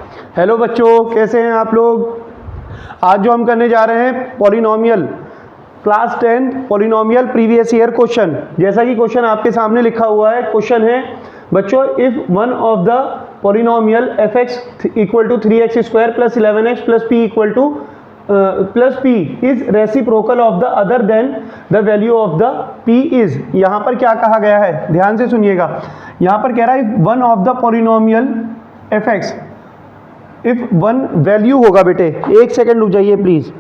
Hello बच्चों, कैसे हैं आप लोग। आज जो हम करने जा रहे हैं polynomial class 10 polynomial previous year question. जैसा कि क्वेश्चन आपके सामने लिखा हुआ है, क्वेश्चन है बच्चों, if one of the polynomial f x equal to 3x square plus 11x plus p equal to plus p is reciprocal of the other then the value of the p is. यहाँ पर क्या कहा गया है, ध्यान से सुनिएगा। यहाँ पर कह रहा है if one of the polynomial f x, if one value होगा, बेटे एक सेकेंड रुक जाइए प्लीज।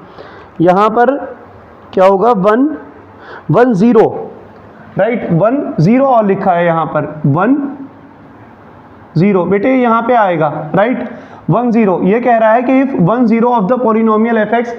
यहाँ पर क्या होगा, 1 0, राइट, 1 0 और लिखा है यहाँ पर 1 0, बेटे यहाँ पे आएगा, राइट 1 0। ये कह रहा है कि if 1 0 of the polynomial f x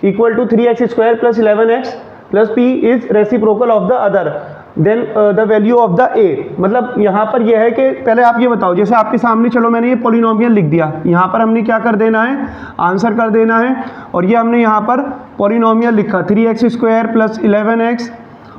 equal to 3x square plus 11x plus p is reciprocal of the other then the value of the a. मतलब यहाँ पर यह है कि पहले आप ये बताओ, जैसे आपके सामने, चलो मैंने ये पॉलिनोमियल लिख दिया, यहाँ पर हमने क्या कर देना है, आंसर कर देना है। और ये हमने यहाँ पर पॉलिनोमियल लिखा 3x स्क्वायर प्लस 11x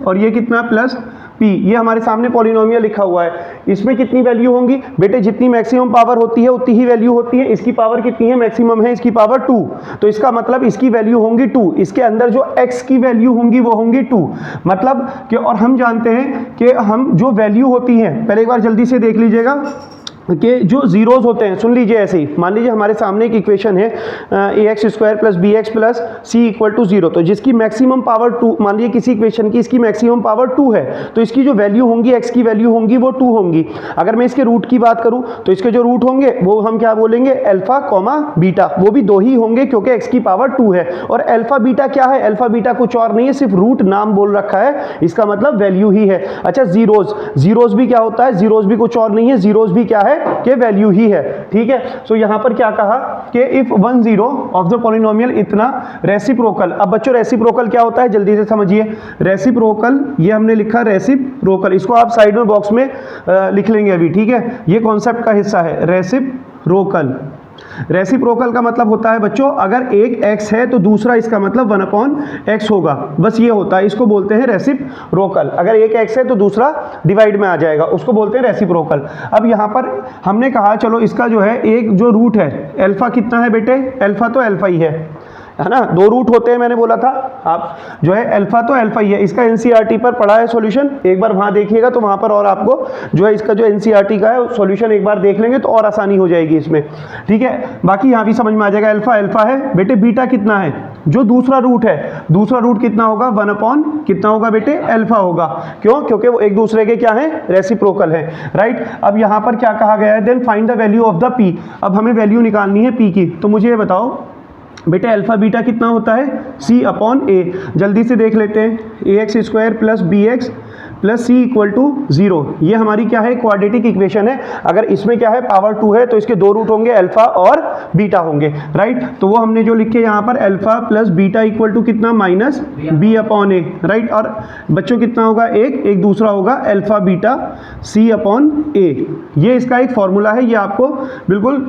और ये कितना प्लस पी, ये हमारे सामने पॉलिनोमियल लिखा हुआ है। इसमें कितनी वैल्यू होंगी बेटे, जितनी मैक्सिमम पावर होती है उतनी ही वैल्यू होती है। इसकी पावर कितनी है, मैक्सिमम है इसकी पावर 2, तो इसका मतलब इसकी वैल्यू होंगी 2। इसके अंदर जो x की वैल्यू होंगी वो होंगी 2, मतलब कि, और हम जानते हैं कि हम जो वैल्यू होती है, पहले एक बार जल्दी से देख लीजिएगा कि जो जीरोज होते हैं, सुन लीजिए ऐसे ही, मान लीजिए हमारे सामने एक इक्वेशन है ax square plus bx plus c equal to 0, तो जिसकी मैक्सिमम पावर 2, मान लीजिए किसी इक्वेशन की इसकी मैक्सिमम पावर 2 है, तो इसकी जो वैल्यू होंगी, x की वैल्यू होंगी वो 2 होंगी। अगर मैं इसके रूट की बात करूं तो इसके जो रूट होंगे वो हम क्या बोलेंगे, अल्फा कॉमा बीटा, वो भी 2 ही होंगे क्योंकि x की पावर 2 है। और अल्फा बीटा क्या है, अल्फा बीटा कुछ और नहीं है, सिर्फ रूट नाम बोल रखा है, इसका मतलब वैल्यू ही है। अच्छा, जीरोज भी क्या होता है, जीरोज भी कुछ और नहीं है, जीरोज भी क्या है कि वैल्यू ही है, ठीक है। सो यहां पर क्या कहा कि इफ 1 0 ऑफ द पॉलिनोमियल इतना रेसिप्रोकल। अब बच्चों रेसिप्रोकल क्या होता है, जल्दी से समझिए। रेसिप्रोकल, ये हमने लिखा रेसिप्रोकल, इसको आप साइड में बॉक्स में लिख लेंगे अभी, ठीक है। ये कॉन्सेप्ट का हिस्सा है रेसिप्रोकल। रेसिप्रोकल का मतलब होता है बच्चों, अगर एक x है तो दूसरा इसका मतलब 1/x होगा, बस ये होता है, इसको बोलते हैं रेसिप्रोकल। अगर एक x है तो दूसरा डिवाइड में आ जाएगा, उसको बोलते हैं रेसिप्रोकल। अब यहाँ पर हमने कहा चलो इसका जो है एक जो रूट है, अल्फा कितना है बेटे, अल्फा तो अल्फा ही है ना, 2 रूट होते हैं मैंने बोला था, आप जो है अल्फा तो अल्फा ही है। इसका एनसीईआरटी पर पढ़ा है सॉल्यूशन, एक बार वहां देखिएगा तो वहां पर और आपको जो है इसका जो एनसीईआरटी का है सॉल्यूशन एक बार देख लेंगे तो और आसानी हो जाएगी इसमें, ठीक है। बाकी यहाँ भी समझ में आ जाएगा, अल्फा अल्फा है बेटे, बीटा कितना है, जो दूसरा रूट है, दूसरा रूट कितना होगा, 1 कितना होगा बेटे, अल्फा होगा। क्यों, क्योंकि वो एक दूसरे के क्या है, रेसिप्रोकल है, राइट। अब यहाँ पर क्या कहा गया है, then find the value of the p. अब हमें वैल्यू निकालनी है पी की, तो मुझे ये बताओ बेटे अल्फा बीटा कितना होता है, c/a। जल्दी से देख लेते हैं, ax square plus bx plus c equal to 0, ये हमारी क्या है, क्वाड्रेटिक इक्वेशन है। अगर इसमें क्या है, पावर 2 है तो इसके 2 रूट होंगे, अल्फा और बीटा होंगे, राइट। तो वो हमने जो लिखे यहाँ पर alpha plus beta equal to कितना, माइनस b/a, राइट। और बच्चों कितना होगा, एक दूसरा होगा अल्फा बीटा c/a। ये इसका एक फॉर्मूला है, ये आपको बिल्कुल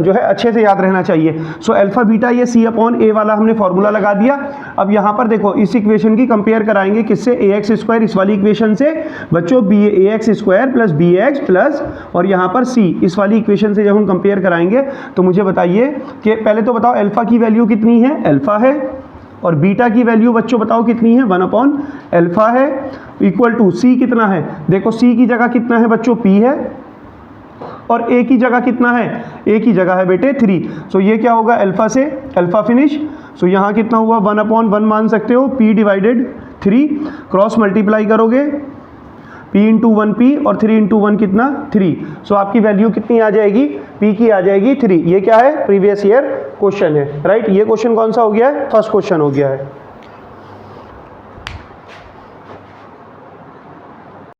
जो है अच्छे से याद रहना चाहिए। सो अल्फा बीटा ये c/a वाला हमने फॉर्मूला लगा दिया। अब यहाँ पर देखो इस इक्वेशन की कंपेयर कराएंगे किससे, ax स्क्वायर, इस वाली इक्वेशन से बच्चों ax square plus bx plus और यहाँ पर c, इस वाली इक्वेशन से जब हम कंपेयर कराएंगे तो मुझे बताइए कि पहले तो बताओ अल्फा की वैल्यू कितनी है, अल्फा है, और बीटा की वैल्यू बच्चों बताओ कितनी है, 1/अल्फा है, इक्वल टू c कितना है, देखो c की जगह कितना है बच्चों, p है, और a की जगह कितना है, a की जगह है बेटे 3। सो ये क्या होगा, अल्फा से अल्फा फिनिश। सो यहाँ कितना हुआ, 1/1 मान सकते हो, p डिवाइडेड 3, क्रॉस मल्टीप्लाई करोगे p इंटू 1p और 3 इंटू 1 कितना 3। सो आपकी वैल्यू कितनी आ जाएगी, p की आ जाएगी 3। ये क्या है, प्रीवियस ईयर क्वेश्चन है, राइट। ये क्वेश्चन कौन सा हो गया है, फर्स्ट क्वेश्चन हो गया है।